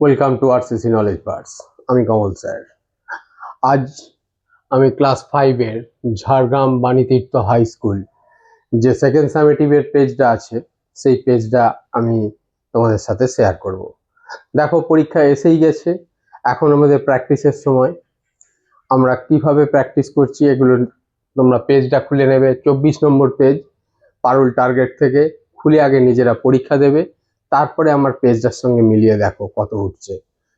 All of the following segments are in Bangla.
Welcome to RCC knowledge bars. আমি কমল স্যার। আজ আমি ক্লাস 5-এর ঝাড়গ্রাম বাণীতীর্থ হাই স্কুল যে সেকেন্ড সামেটিভের পেজটা আছে সেই পেজটা আমি তোমাদের সাথে শেয়ার করব। দেখো, পরীক্ষা এসেই গেছে, এখন আমাদের প্র্যাকটিসের সময়। আমরা কিভাবে প্র্যাকটিস করছি এগুলো তোমরা পেজটা খুলে নেবে। 24 নম্বর পেজ, পারুল টার্গেট থেকে খুলে আগে নিজেরা পরীক্ষা দেবে, তারপরে আমার পেজটার সঙ্গে মিলিয়ে দেখো কত উঠছে,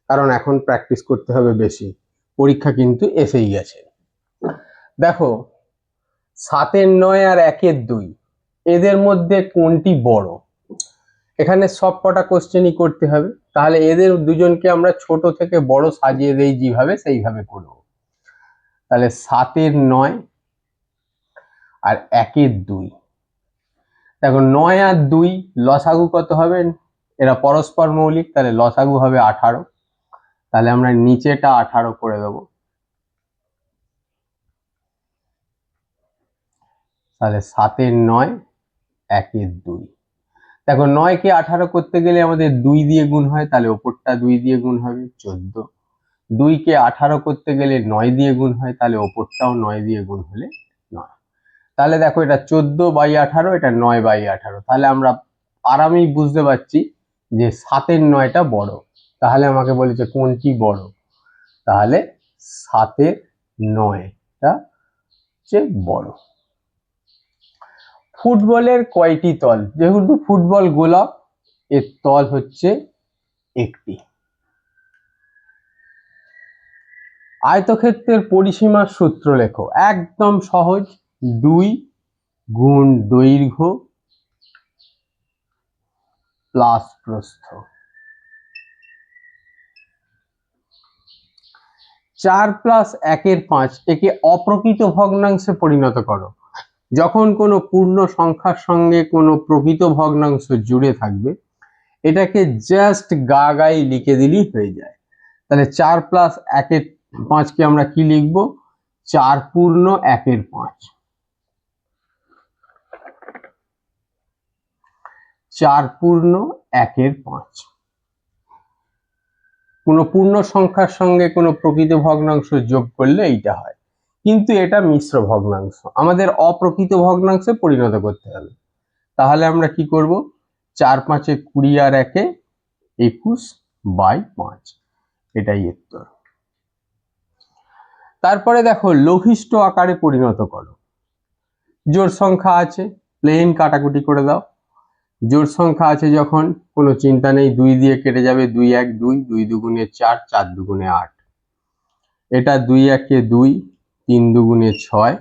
কারণ এখন প্র্যাকটিস করতে হবে বেশি। পরীক্ষা কিন্তু এসেই গেছে। দেখো, 7-এর 9 আর 1-এর 2 এদের মধ্যে কোনটি বড়? এখানে সব কটা কোশ্চেনই করতে হবে, তাহলে এদের দুজনকে আমরা ছোট থেকে বড় সাজিয়ে দেই যেভাবে, সেইভাবে করব। তাহলে 7-এর 9 আর 1-এর 2, দেখো 9 আর 2 লসাগু কত হবে? এরা পরস্পর মৌলিক, তাহলে লসাগু হবে 18। তাহলে আমরা নিচেটা 18 করে দেবো। তাহলে 7-এর 9 1-এর 2। দেখো 9-কে 18 করতে গেলে আমাদের 2 দিয়ে গুণ হয়, তাহলে ওপরটা 2 দিয়ে গুণ হবে 14। 2-কে 18 করতে গেলে 9 দিয়ে গুণ হয়, তাহলে ওপরটাও 9 দিয়ে গুণ হলে 9। তাহলে দেখো, এটা 14/18, এটা 9/18। তাহলে আমরা আরামেই বুঝতে পারছি যে 7-এর 9টা বড়। তাহলে আমাকে বলেছে কোনটি বড়, তাহলে 7-এর 9টা হচ্ছে বড়। ফুটবলের কয়টি তল? যেহেতু ফুটবল গোলক, এর তল হচ্ছে একটি। আয়তক্ষেত্রের পরিসীমার সূত্র লেখো। একদম সহজ, 2 গুণ দৈর্ঘ্য প্লাস প্রস্থ। 4 + 1-এর 5 একে অপ্রকৃত ভগ্নাংশে পরিণত করো। যখন কোনো পূর্ণ সংখ্যার সঙ্গে কোনো প্রকৃত ভগ্নাংশ জুড়ে থাকবে, এটাকে জাস্ট গায়ে লিখে দিলেই হয়ে যায়। তাহলে 4 + 1-এর 5-কে আমরা কি লিখবো? 4 পূর্ণ 1-এর 5। 4 পূর্ণ 1-এর 5। কোনো পূর্ণ সংখ্যার সঙ্গে কোনো প্রকৃত ভগ্নাংশ যোগ করলে এইটা হয়, কিন্তু এটা মিশ্র ভগ্নাংশ, আমাদের অপ্রকৃত ভগ্নাংশে পরিণত করতে হবে। তাহলে আমরা কি করব? 4 × 5 = 20 আর 1-এ 21/5, এটাই উত্তর। তারপরে দেখো, লঘিষ্ঠ আকারে পরিণত করো। জোড় সংখ্যা আছে, প্লেন কাটাকুটি করে দাও। জোড় সংখ্যা আছে যখন, কোনো চিন্তা নেই, 2 দিয়ে কেটে যাবে, 2 × 1 = 2, 2 × 2 = 4, 4 × 2 = 8। এটা 2 × 1 = 2, 3 × 2 = 6,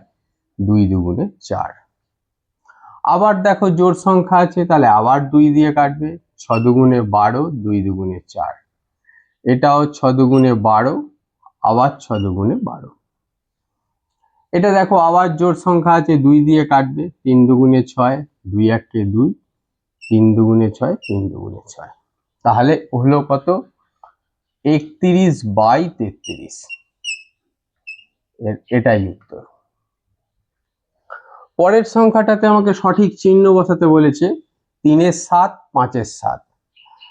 2 × 2 = 4। আবার দেখো জোড় সংখ্যা আছে, তাহলে আবার 2 দিয়ে কাটবে, 6 × 2 = 12, 2 × 2 = 4। এটাও 6 × 2 = 12, আবার 6 × 2 = 12। এটা দেখো আবার জোড় সংখ্যা আছে, 2 দিয়ে কাটবে, 3 × 2 = 6, 2 × 1 = 2, 3 × 2 = 6, 3 × 2 = 6। তাহলে হলো কত? 31/33। এটাই উত্তর। পরের সংখ্যাটাতে আমাকে সঠিক চিহ্ন বসাতে বলেছে। 3-এর 7, 5-এর 7।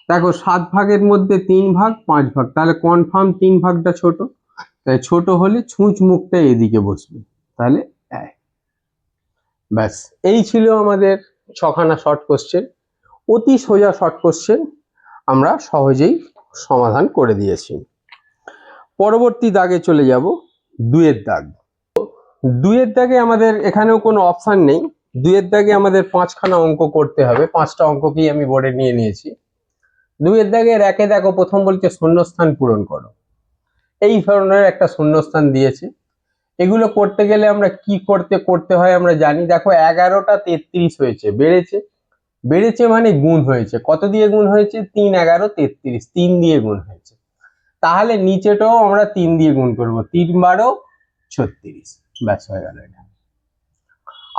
দেখো 7 ভাগের মধ্যে 3 ভাগ, 5 ভাগ, তাহলে কনফার্ম 3 ভাগটা ছোট, তাই ছোট হলে ছুঁচ মুখটা এদিকে বসবে, তাহলে 1। ব্যাস, এই ছিল আমাদের 6খানা শর্ট কোশ্চেন। অতি সোজা শর্ট কোশ্চেন, আমরা সহজেই সমাধান করে দিয়েছি। পরবর্তী দাগে চলে যাব, 2-এর দাগ। 2-এর দাগে আমাদের এখানেও কোনো অপশন নেই। 2-এর দাগে আমাদের 5খানা অঙ্ক করতে হবে। 5টা অঙ্ককেই আমি বোর্ডে নিয়ে নিয়েছি। 2-এর দাগের 1-এ দেখো, প্রথম বলছে শূন্যস্থান পূরণ করো। এই ধরনের একটা শূন্যস্থান দিয়েছে। এগুলো করতে গেলে আমরা কি করতে হয় আমরা জানি। দেখো 11টা 33 হয়েছে, বেড়েছে মানে গুণ হয়েছে। কত দিয়ে গুণ হয়েছে? 3 × 11 = 33, 3 দিয়ে গুণ হয়েছে। তাহলে নিচেটাও আমরা 3 দিয়ে গুণ করব, 3 × 12 = 36। ব্যাস, হয়ে গেল এটা।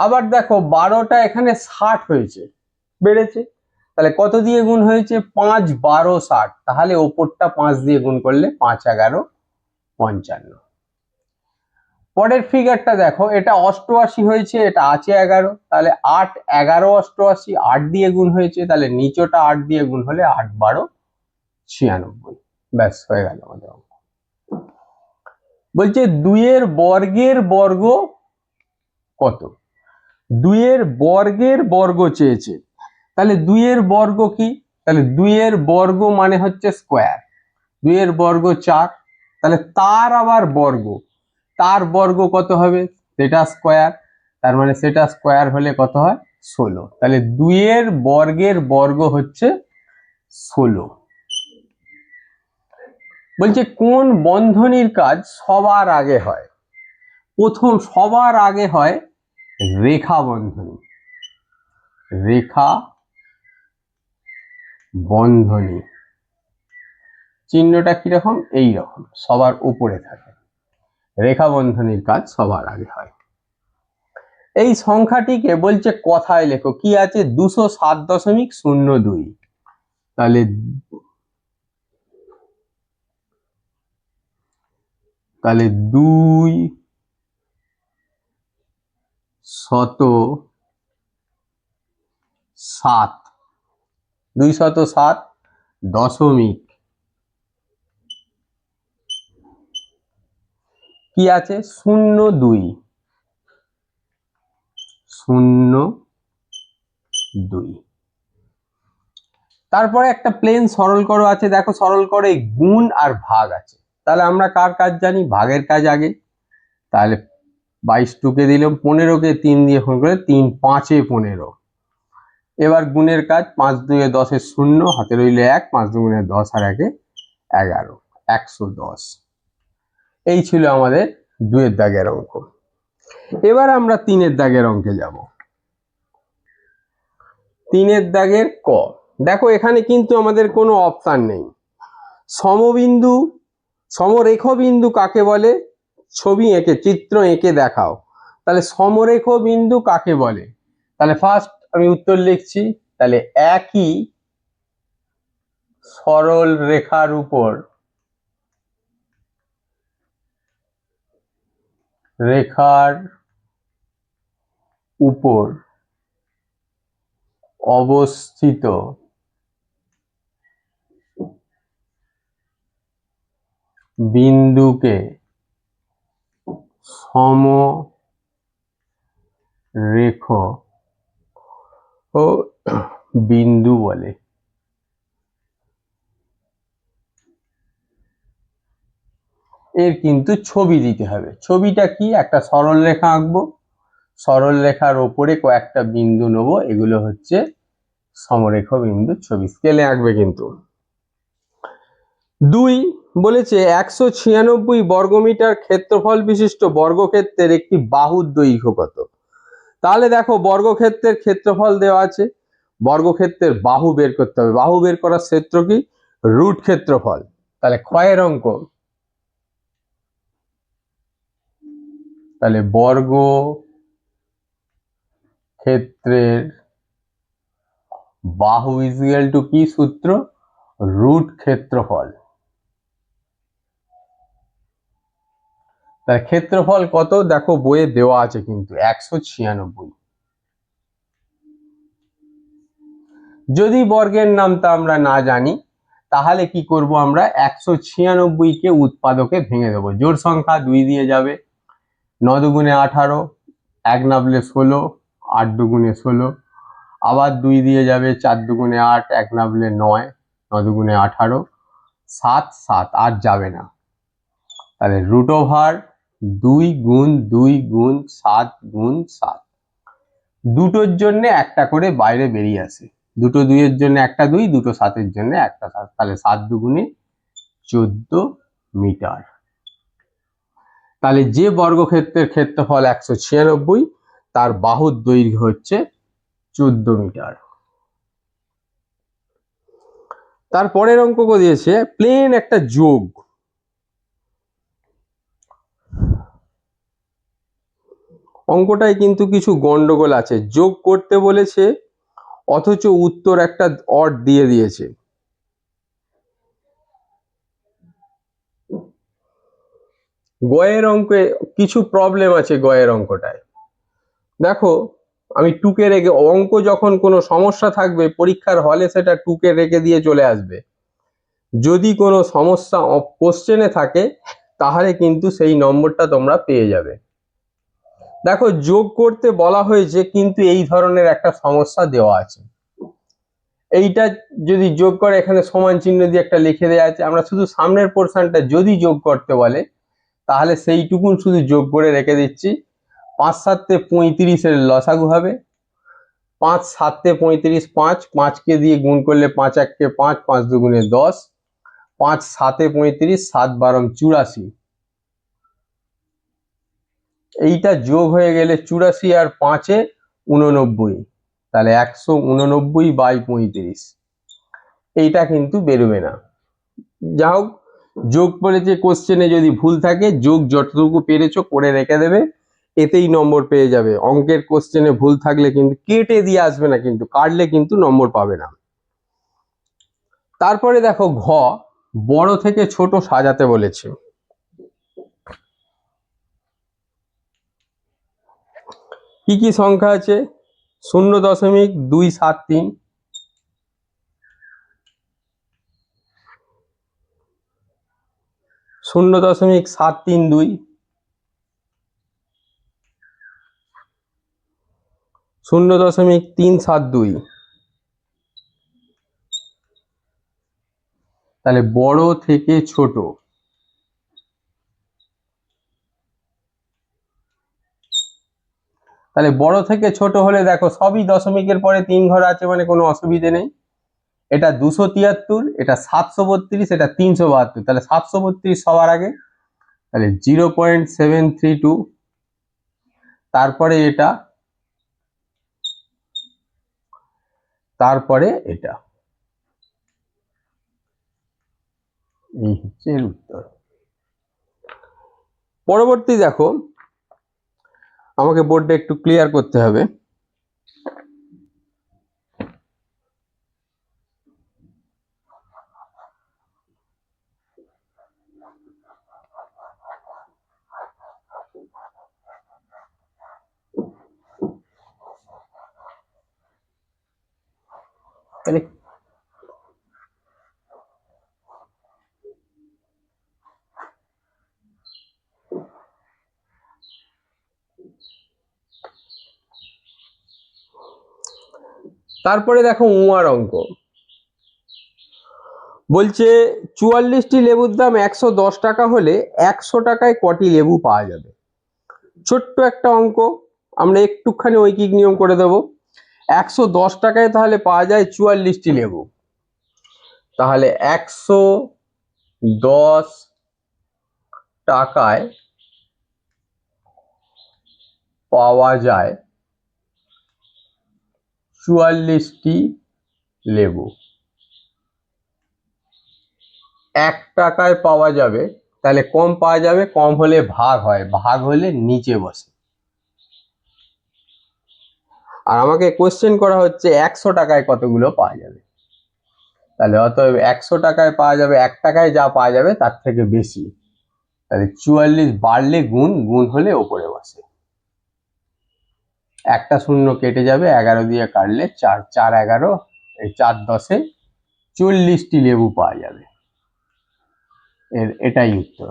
আবার দেখো 12টা এখানে 60 হয়েছে, বেড়েছে, তাহলে কত দিয়ে গুণ হয়েছে? 5 × 12 = 60। তাহলে ওপরটা 5 দিয়ে গুণ করলে 5 × 11 = 55। পরের ফিগারটা দেখো, এটা 88 হয়েছে, এটা আছে 11, তাহলে 8 × 11 = 88, 8 দিয়ে গুণ হয়েছে, তাহলে নিচেটা 8 দিয়ে গুণ হলে 8 × 12 = 96। ব্যাস হয়ে গেল আমাদের অঙ্ক। বলছে 2 বর্গের বর্গ কত? 2 বর্গের বর্গ চেয়েছে, তাহলে 2 বর্গ কি? তাহলে 2 বর্গ মানে হচ্ছে স্কোয়ার। 2 বর্গ 4, তাহলে তার আবার বর্গ, তার বর্গ কত হবে? সেটা স্কোয়ার, তার মানে সেটা স্কোয়ার হলে কত হয়? 16। তাহলে 2 বর্গের বর্গ হচ্ছে 16। বলছে কোন বন্ধনীর কাজ সবার আগে হয়? প্রথম সবার আগে হয় রেখা বন্ধনী। রেখা বন্ধনী চিহ্নটা কিরকম? এই রকম, সবার উপরে থাকে। রেখা বন্ধনীর কাজ সবার আগে হয়। এই সংখ্যাটিকে বলছে কথায় লেখো, কি আছে? 207.02। তাহলে 207 কি আছে? 02। তারপরে একটা প্লেন সরল করো আছে, দেখো সরল করে গুণ আর ভাগ আছে। তাহলে আমরা কার কাজ জানি? ভাগের কাজ আগে। তাহলে 22 কে দিলাম 15কে 3 দিয়ে গুণ করে 3 5 15। এবার গুণের কাজ, 5 2 10 0, হাতে রইল 1, 5 2 10 আর 1 11, 110। এই ছিল আমাদের 2 দাগের অঙ্ক। এবার আমরা 3 দাগের অঙ্কে যাব। 3 দাগের ক। দেখো এখানে কিন্তু আমাদের কোনো অপশন নেই। সমবিন্দু, সমরেখ বিন্দু কাকে বলে? ছবি এঁকে, চিত্র এঁকে দেখাও। তাহলে সমরেখ বিন্দু কাকে বলে? তাহলে ফার্স্ট আমি উত্তর লিখছি। তাহলে একই সরল রেখার উপর অবস্থিত বিন্দুকে সমরেখ বিন্দু বলে। এর কিন্তু ছবি দিতে হবে। ছবিটা কি? একটা সরল রেখা আঁকবো, সরল রেখার ওপরে কয়েকটা বিন্দু নেবো, এগুলো হচ্ছে সমরেখ বিন্দুর ছবি। স্কেলে আঁকবে কিন্তু। 2 বলেছে 196 বর্গমিটার ক্ষেত্রফল বিশিষ্ট বর্গক্ষেত্রের একটি বাহুর দৈর্ঘ্য কত? তাহলে দেখো বর্গক্ষেত্রের ক্ষেত্রফল দেওয়া আছে, বর্গক্ষেত্রের বাহু বের করতে হবে। বাহু বের করার ক্ষেত্র কি? রুট ক্ষেত্রফল। তাহলে ক্ষয়ের অঙ্ক, তাহলে বর্গ ক্ষেত্রের বাহু ইকুয়াল টু কি সূত্র? রুট ক্ষেত্রফল। তার ক্ষেত্রফল কত? দেখো বইয়ে দেওয়া আছে কিন্তু 196। যদি বর্গের নামটা আমরা না জানি তাহলে কি করব? আমরা 196কে উৎপাদকে ভেঙে দেবো। জোড় সংখ্যা 2 দিয়ে যাবে, 9 দুগুণে 18, 1 নাবলে 16, 8 দুগুণে 16, আবার 2 দিয়ে যাবে, 4 দুগুণে 8, 1 নাবলে 9, 9 দুগুণে 18, 7 7 8 যাবে না। তাহলে রুট ওভার 2 গুণ 2 গুণ 7 গুণ 7, দুটোর জন্য একটা করে বাইরে বেরিয়ে আসে। দুটো 2 এর জন্য একটা 2, দুটো 7 এর জন্য একটা 7। তাহলে 7 দুগুণে 14 মিটার। তাহলে যে বর্গক্ষেত্রের ক্ষেত্রফল 196, তার বাহুর দৈর্ঘ্য হচ্ছে 14 মিটার। তারপরের অঙ্ক দিয়েছে প্লেন একটা যোগ। অঙ্কটায় কিন্তু কিছু গন্ডগোল আছে। যোগ করতে বলেছে অথচ উত্তর একটা অড দিয়ে দিয়েছে। গয়ের অঙ্কে কিছু প্রবলেম আছে। গয়ের অঙ্কটায় দেখো আমি টুকে রেখে, অঙ্ক যখন কোনো সমস্যা থাকবে পরীক্ষার হলে সেটা টুকে রেখে দিয়ে চলে আসবে। যদি কোনো সমস্যা কোশ্চেনে থাকে তাহলে কিন্তু সেই নম্বরটা তোমরা পেয়ে যাবে। দেখো যোগ করতে বলা হয়েছে কিন্তু এই ধরনের একটা সমস্যা দেওয়া আছে। এইটা যদি যোগ করে এখানে সমান চিহ্ন দিয়ে একটা লিখে দেওয়া আছে, আমরা শুধু সামনের পোর্শনটা যদি যোগ করতে বলে তাহলে সেইটুকুন শুধু যোগ করে রেখে দিচ্ছি। 5 7 35 লসাগু হবে, 5 7 35, 5কে দিয়ে গুণ করলে 5 1 5, 5 2 10, 5 7 35, 7 12 84। এইটা যোগ হয়ে গেলে 84 আর 5 89, তাহলে 189/35। এইটা কিন্তু বেরোবে না। যা হোক, যোগ বলেছে কোশ্চেনে যদি ভুল থাকে যোগ যতটুকু পেরেছো করে রেখে দেবে, এতেই নম্বর পেয়ে যাবে। অঙ্কের কোশ্চেনে ভুল থাকলে কিন্তু কেটে দিয়ে আসবে না, কিন্তু কাটলে কিন্তু নম্বর পাবে না। তারপরে দেখো ঘ, বড় থেকে ছোট সাজাতে বলেছে। কি কি সংখ্যা আছে? 0.273, 0.732, 0.372। তাহলে বড় থেকে ছোট, তাহলে বড় থেকে ছোট হলে দেখো সবই দশমিকের পরে 3 ঘর আছে, মানে কোনো অসুবিধে নেই। এটা 273, এটা 732, এটা 372, তাহলে 732 সবার আগে, তাহলে 0.732। তারপরে এটা, তারপরে এটা, এই হচ্ছে এর উত্তর। পরবর্তী দেখো, আমাকে বোর্ডটা একটু ক্লিয়ার করতে হবে। তাহলে তারপরে দেখো উমার অঙ্ক বলছে 44টি লেবুর দাম 110 টাকা হলে 100 টাকায় কটি লেবু পাওয়া যাবে। ছোট্ট একটা অঙ্ক, আমরা একটুখানি ঐকিক নিয়ম করে দেব। 110 টাকায় তাহলে পাওয়া যায় 44টি লেবু, তাহলে 110 টাকায় পাওয়া যায় 44টি লেবু। 1 টাকায় পাওয়া যাবে, তাহলে কম পাওয়া যাবে, কম হলে ভাগ হয়, ভাগ হলে নিচে বসে। আর আমাকে কোশ্চেন করা হচ্ছে 100 টাকায় কতগুলো পাওয়া যাবে, তাহলে অতএব 100 টাকায় পাওয়া যাবে, 1 টাকায় যা পাওয়া যাবে তার থেকে বেশি, তাহলে 44 বাড়লে গুণ, গুণ হলে ওপরে বসে। একটা শূন্য কেটে যাবে, 11 দিয়ে কাটলে 4 4 11, এই 4 10 40টি লেবু পাওয়া যাবে। এটাই উত্তর।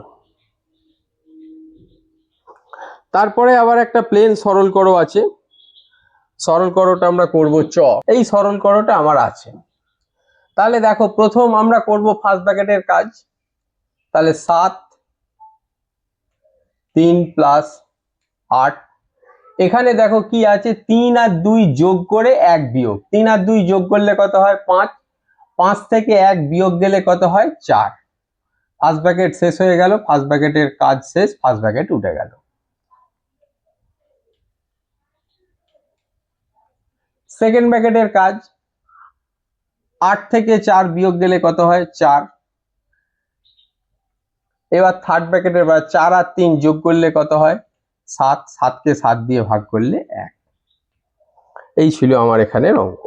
তারপরে আবার একটা প্লেন সরল করো আছে, সরল করোটা আমরা করব চ। এই সরল করোটা আমার আছে। তাহলে দেখো প্রথম আমরা করব ফার্স্ট ব্র্যাকেটের কাজ, তাহলে 7 3 + 8। এখানে দেখো কি আছে, 3 আর 2 যোগ করে 1 বিয়োগ, 3 আর 2 যোগ করলে কত হয় 5, 5 থেকে 1 বিয়োগ গেলে কত হয় 4। ফার্স্ট ব্র্যাকেট শেষ হয়ে গেল, ফার্স্ট ব্র্যাকেটের কাজ শেষ, ফার্স্ট ব্র্যাকেট উঠে গেল। সেকেন্ড ব্র্যাকেটের কাজ, 8 থেকে 4 বিয়োগ গেলে কত হয় 4। এবার থার্ড ব্র্যাকেটের 4 আর 3 যোগ করলে কত হয় 7, 7কে 7 দিয়ে ভাগ করলে 1। এই ছিল আমার এখানের অঙ্ক।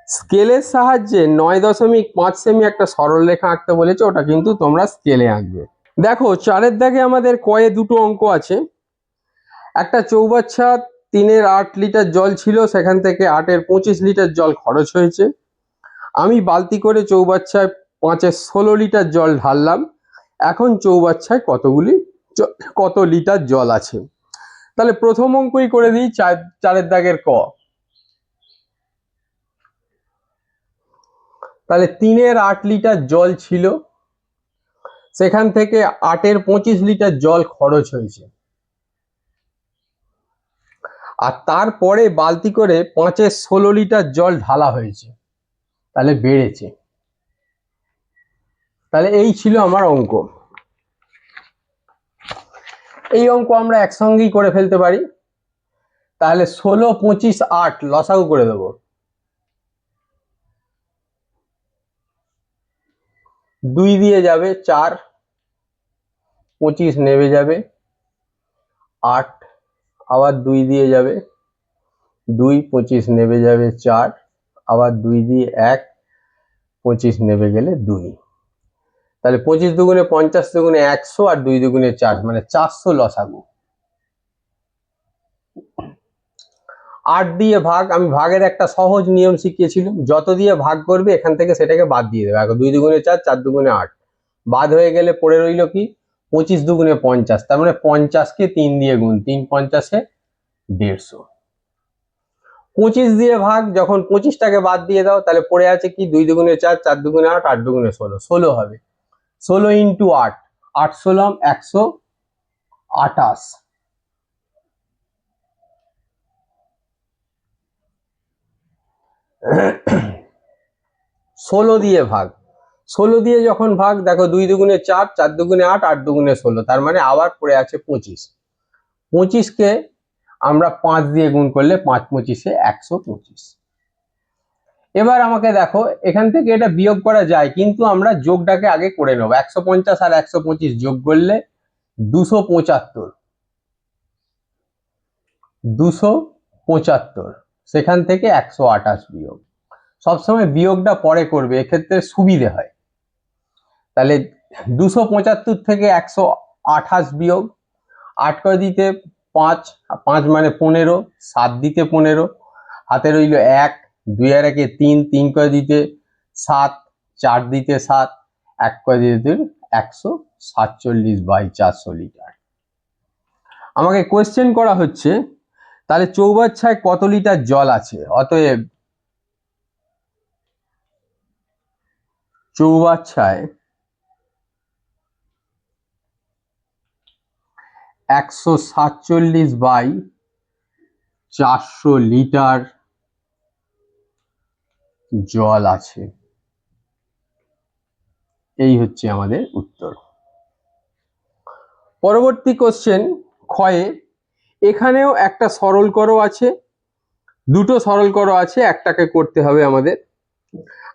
স্কেলের সাহায্যে 9.5 সেমি একটা সরলরেখা আঁকতে বলেছে, ওটা কিন্তু তোমরা স্কেলে আঁকবে। দেখো 4-এর দাগে আমাদের কয়ে দুটো অঙ্ক আছে। একটা চৌবাচ্চা 3-এর 8 লিটার জল ছিল, সেখান থেকে 8-এর 25 লিটার জল খরচ হয়েছে। আমি বালতি করে চৌবাচ্চায় 5-এ 16 লিটার জল ঢাললাম। এখন চৌবাচ্চায় কত লিটার জল আছে। তাহলে প্রথম অঙ্কই করে দিই, 4-এর দাগের ক। তাহলে 3-এর 8 লিটার জল ছিল, সেখান থেকে 8-এর 25 লিটার জল খরচ হয়েছে, আর তারপরে বালতি করে 5-এ 16 লিটার জল ঢালা হয়েছে, তাহলে বেড়েছে। তাহলে এই ছিল আমার অঙ্ক। এই অঙ্ক আমরা একসঙ্গেই করে ফেলতে পারি। তাহলে 16, 25, 8 লসাগু করে দেবো। 2 দিয়ে যাবে 4, 25 নেমে যাবে 8, আবার 2 দিয়ে যাবে 2, 25 নেমে যাবে 4, আবার 2 দিয়ে 1, 25 নেমে গেলে 2। তাহলে 25 দুগুণে 50, দুগুণে 100, আর 2 দুগুণে 4, মানে 400 লসাগু। 8 দিয়ে ভাগ, আমি ভাগের একটা সহজ নিয়ম শিখিয়েছিলাম, যত দিয়ে ভাগ করবে এখান থেকে সেটাকে বাদ দিয়ে দেবে। এখন 2 দুগুণে 4, 4 দুগুণে 8, বাদ হয়ে গেলে পড়ে রইল কি 25 দুগুণে 50, তার মানে 50-কে 3 দিয়ে গুণ, 3 50-এ 150। 25 দিয়ে ভাগ, যখন 25টাকে বাদ দিয়ে দাও তাহলে পড়ে আছে কি 2 দুগুণে 4, 4 দুগুণে 8, 8 দুগুণে 16, 16 হবে। 16 ইন্টু 8, 8 16 128। 16 দিয়ে ভাগ, 16 দিয়ে যখন ভাগ, দেখো 2 দুগুণে 4, 4 দুগুণে 8, 8 দুগুণে 16, তার মানে আবার পড়ে আছে 25। 25-কে আমরা 5 দিয়ে গুণ করলে 5 25-এ 125। এবার আমাকে দেখো এখান থেকে এটা বিয়োগ করা যায়, কিন্তু আমরা যোগটাকে আগে করে নেব। 150 আর 125 যোগ করলে 275, 275, সেখান থেকে 128 বিয়োগ। সবসময় বিয়োগটা পরে করবে, এক্ষেত্রে সুবিধে হয়। তাহলে 275 থেকে 128 বিয়োগ, 8 করে দিতে 5, 5 মানে 15, 7 দিতে 15, হাতে রইল 1, 2 আর 1-এ 3, 3 করে দিতে 7, 4 দিতে 7, 1 করে দিতে 147/400 লিটার। আমাকে কোয়েশ্চেন করা হচ্ছে তাহলে চৌবাচ্চায় কত লিটার জল আছে। অতএব চৌবাচ্চায় 147/400 লিটার জল আছে। এই হচ্ছে আমাদের উত্তর। পরবর্তী কোশ্চেন ক্ষয়ে, এখানেও একটা সরল করো আছে, দুটো সরল করো আছে, একটাকে করতে হবে আমাদের।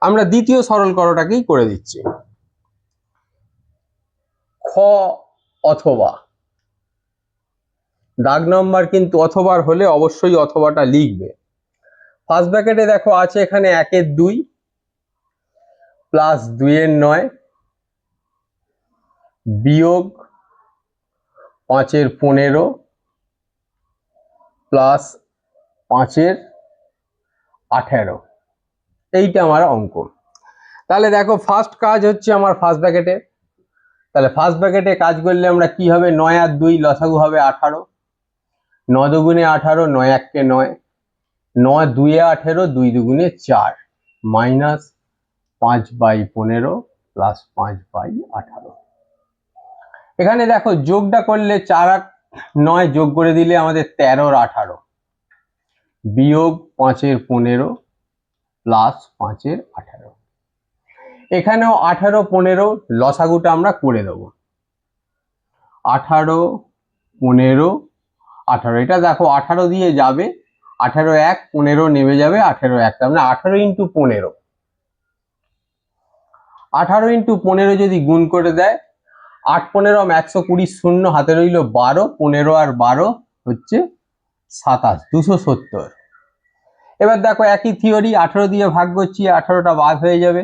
আমরা দ্বিতীয় সরল করোটাকেই করে দিচ্ছি। খ অথবা, দাগ নম্বর কিন্তু অথবার হলে অবশ্যই অথবাটা লিখবে। ফার্স্ট ব্র্যাকেটে দেখো আছে এখানে 1-এর 2 প্লাস 2-এর 9 বিয়োগ 5-এর 15 প্লাস 5-এর 18। এইটা আমার অঙ্ক। তাহলে দেখো ফার্স্ট কাজ হচ্ছে আমার ফার্স্ট ব্র্যাকেটে। তাহলে ফার্স্ট ব্র্যাকেটে কাজ করলে আমরা কি হবে, 9 আর 2 লসাগু হবে 18, 9 দুগুণে 18, 9 1-কে 9, 9 2-এ 18, 2 দুগুণে 4, মাইনাস 5/15 প্লাস 5/18। এখানে দেখো যোগটা করলে 4 আর 9 যোগ করে দিলে আমাদের 13 আর 18 বিয়োগ 5-এর 15 প্লাস 5-এর 18। এখানেও 18 15 লসাগুটা আমরা করে দেব। 18 15 18, এটা দেখো 18 দিয়ে যাবে, 18 1 15 নেমে যাবে, 18 1, তার মানে 18 ইন্টু 15, 18 ইন্টু 15 যদি গুণ করে দেয় 8 15 120, শূন্য হাতে রইল 12, 15 আর 12 হচ্ছে 27, 270। এবার দেখো একই থিওরি, 18 দিয়ে ভাগ করছি, 18টা বাদ হয়ে যাবে,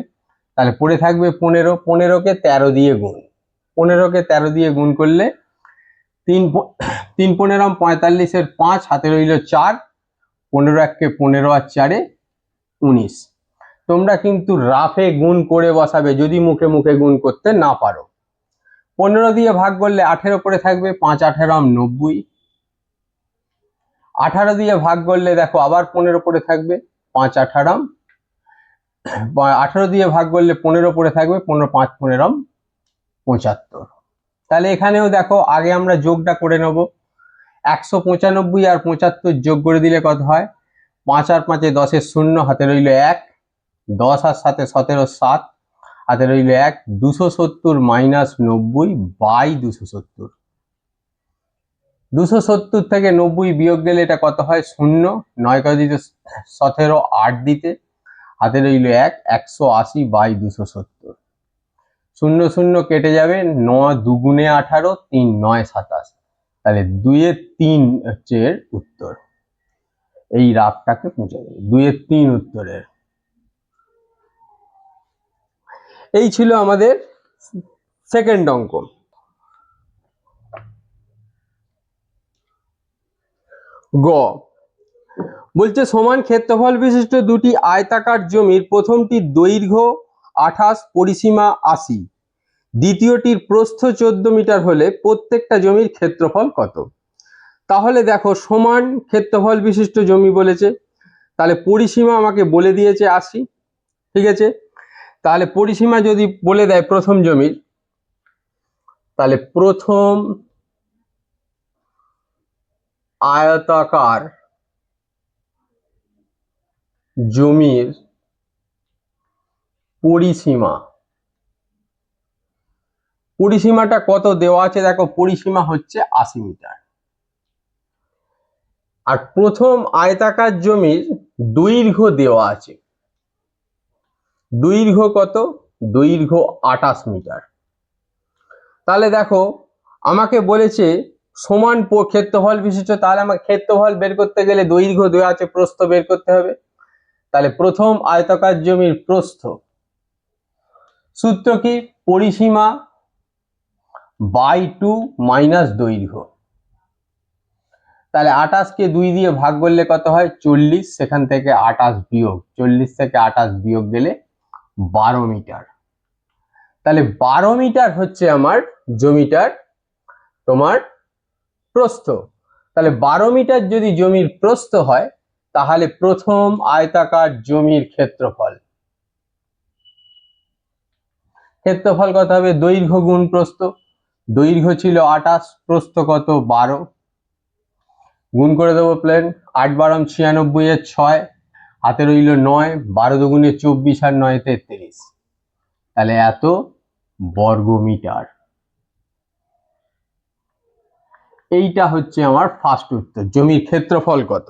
তাহলে পড়ে থাকবে 15, 15-কে 13 দিয়ে গুণ, 15-কে 13 দিয়ে গুণ করলে 3 15 45-এর 5, হাতে রইল 4, 15 1-কে 15 আর 4-এ 19, তোমরা কিন্তু রাফে গুণ করে বসাবে যদি মুখে মুখে গুণ করতে না পারো। 15 দিয়ে ভাগ করলে 18 পড়ে থাকবে, 5 18 90। 18 দিয়ে ভাগ করলে দেখো আবার 15 পড়ে থাকবে, 5 18 18 দিয়ে ভাগ করলে 15 পড়ে থাকবে, 15 5 15 75। তাহলে এখানেও দেখো আগে আমরা যোগটা করে নেব। 195 আর 75 যোগ করে দিলে কত হয়? 5 আর 5 10 শূন্য, হাতে রইল 1, 10 আর 7 17 7, হাতে রইল 1, 270 মাইনাস 90 বাই 270। 270 থেকে 90 বিয়োগ গেলে এটা কত হয়? শূন্য। 9 কত দিতে? 17, 8 দিতে, হাতে রইল 1, 180 বাই 270। শূন্য শূন্য কেটে যাবে, 9 দুগুণে 18, 3 9 27। তাহলে 2 এর 3 হচ্ছে এর উত্তর। এই রাফটাকে মুছে দেবে, 2 এর 3 উত্তরের। এই ছিল আমাদের সেকেন্ড অঙ্ক। গ বলছে সমান ক্ষেত্রফল বিশিষ্ট দুটি আয়তাকার জমির প্রথমটির দৈর্ঘ্য 28, পরিসীমা 80, দ্বিতীয়টির প্রস্থ 14 মিটার হলে প্রত্যেকটা জমির ক্ষেত্রফল কত? তাহলে দেখো সমান ক্ষেত্রফল বিশিষ্ট জমি বলেছে, তাহলে পরিসীমা আমাকে বলে দিয়েছে 80, ঠিক আছে। তাহলে পরিসীমা যদি বলে দেয় প্রথম জমির, তাহলে প্রথম আয়তাকার জমির পরিসীমা, পরিসীমাটা কত দেওয়া আছে দেখো, পরিসীমা হচ্ছে 80 মিটার। আর প্রথম আয়তাকার জমির দৈর্ঘ্য দেওয়া আছে, দৈর্ঘ্য কত? দৈর্ঘ্য 28 মিটার। তাহলে দেখো আমাকে বলেছে সমান ক্ষেত্রফল বিশিষ্ট, তাহলে আমাকে ক্ষেত্রফল বের করতে গেলে দৈর্ঘ্য দেওয়া আছে, প্রস্থ বের করতে হবে। তাহলে প্রথম আয়তাকার জমির প্রস্থ, সূত্র কি? পরিসীমা বাই 2 মাইনাস দৈর্ঘ্য। তাহলে 28 কে 2 দিয়ে ভাগ করলে কত হয়? 40। সেখান থেকে 28 বিয়োগ, 40 থেকে 28 বিয়োগ গেলে 12 মিটার। তাহলে 12 মিটার হচ্ছে আমার জমিটার তোমার প্রস্থ। তাহলে 12 মিটার যদি জমির প্রস্থ হয়, তাহলে প্রথম আয়তাকার জমির ক্ষেত্রফল, ক্ষেত্রফল কত হবে? দৈর্ঘ্য গুণ প্রস্থ। দৈর্ঘ্য ছিল 28, প্রস্থ কত? 12। গুণ করে দেবো প্লেন, 8 12 96 এর 6, হাতে রইল 9, 12 দুগুণে 24 আর 9 33। তাহলে এত বর্গ মিটার। এইটা হচ্ছে আমার ফার্স্ট উত্তর। জমির ক্ষেত্রফল কত?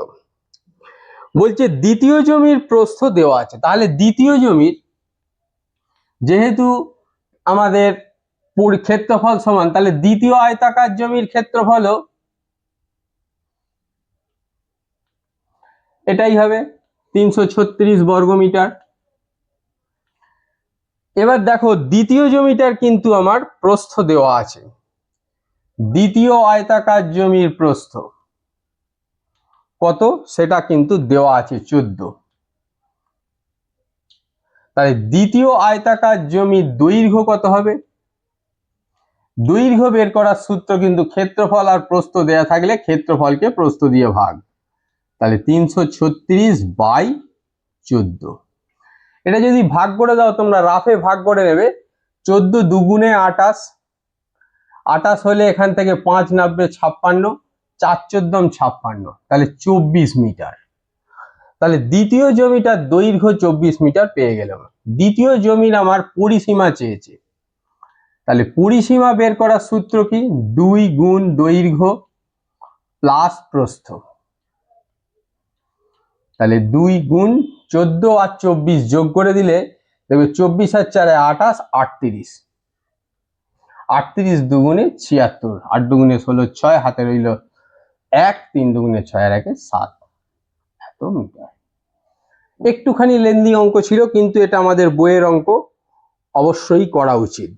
বলছে দ্বিতীয় জমির প্রস্থ দেওয়া আছে, তাহলে দ্বিতীয় জমির যেহেতু আমাদের ক্ষেত্রফল সমান, তাহলে দ্বিতীয় আয়তাকার জমির ক্ষেত্রফল এটাই হবে 336 বর্গ মিটার। এবার দেখো দ্বিতীয় জমিটার কিন্তু আমার প্রস্থ দেওয়া আছে, দ্বিতীয় আয়তাকার জমির প্রস্থ কত সেটা কিন্তু দেওয়া আছে 14। তাহলে দ্বিতীয় আয়তাকার জমির দৈর্ঘ্য কত হবে? দৈর্ঘ্য বের করার সূত্র কিন্তু ক্ষেত্রফল আর প্রস্থ দেয়া থাকলে ক্ষেত্রফলকে প্রস্থ দিয়ে ভাগ। তাহলে 336 বাই 14। এটা যদি ভাগ করে দাও, তোমরা রাফে ভাগ করে নেবে। 14 দুগুণে 28, 28 হলে এখান থেকে 5 নামবে 56, 4 14 56, তাহলে 24 মিটার। তাহলে দ্বিতীয় জমিটার দৈর্ঘ্য 24 মিটার পেয়ে গেলাম। দ্বিতীয় জমির আমার পরিসীমা চেয়েছে, তাহলে পরিসীমা বের করার সূত্র কি? 2 গুণ দৈর্ঘ্য প্লাস প্রস্থ। তাহলে 2 গুণ 14 আর 24 যোগ করে দিলে দেখবে 24 আর 4 28, 38। 38 দুগুণে 76, 8 দুগুণে 16 6, হাতে রইল 1, 3 দুগুণে 6 আর 1 7, এত মিটার। একটুখানি লেন্দি অঙ্ক ছিল, কিন্তু এটা আমাদের বইয়ের অঙ্ক, অবশ্যই করা উচিত।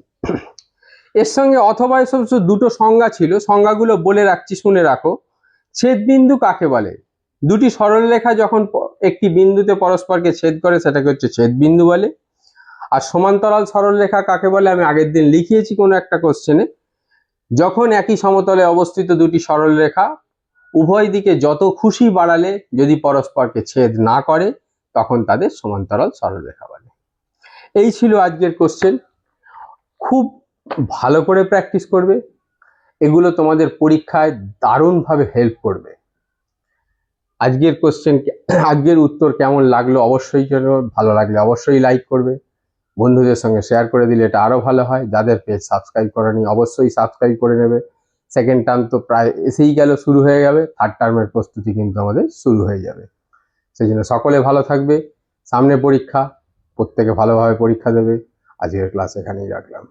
এর সঙ্গে অথবা এসব দুটো সংজ্ঞা ছিল, সংজ্ঞাগুলো বলে রাখছি, শুনে রাখো। ছেদবিন্দু কাকে বলে? দুটি সরলরেখা যখন একটি বিন্দুতে পরস্পরকে ছেদ করে সেটাকে হচ্ছে ছেদ বিন্দু বলে। আর সমান্তরাল সরলরেখা কাকে বলে আমি আগের দিন লিখিয়েছি কোনো একটা কোশ্চেনে, যখন একই সমতলে অবস্থিত দুটি সরলরেখা উভয় দিকে যত খুশি বাড়ালে যদি পরস্পরকে ছেদ না করে তখন তাদের সমান্তরাল সরলরেখা বলে। এই ছিল আজকের কোশ্চেন। খুব ভালো করে প্র্যাকটিস করবে, এগুলো তোমাদের পরীক্ষায় দারুণভাবে হেল্প করবে। আজকের কোশ্চেন, আজকের উত্তর কেমন লাগলো অবশ্যই জানাবে, ভালো লাগলে অবশ্যই লাইক করবে, বন্ধুদের সঙ্গে শেয়ার করে দিলে এটা আরো ভালো হয়। যাদের পেজ সাবস্ক্রাইব করেনি অবশ্যই সাবস্ক্রাইব করে নেবে। সেকেন্ড টার্ম তো প্রায় এসেই গেল, শুরু হয়ে যাবে, থার্ড টার্মের প্রস্তুতি কিন্তু আমাদের শুরু হয়ে যাবে। সেই জন্য সকলে ভালো থাকবে, সামনে পরীক্ষা, প্রত্যেকে ভালোভাবে পরীক্ষা দেবে। আজকের ক্লাস এখানেই রাখলাম।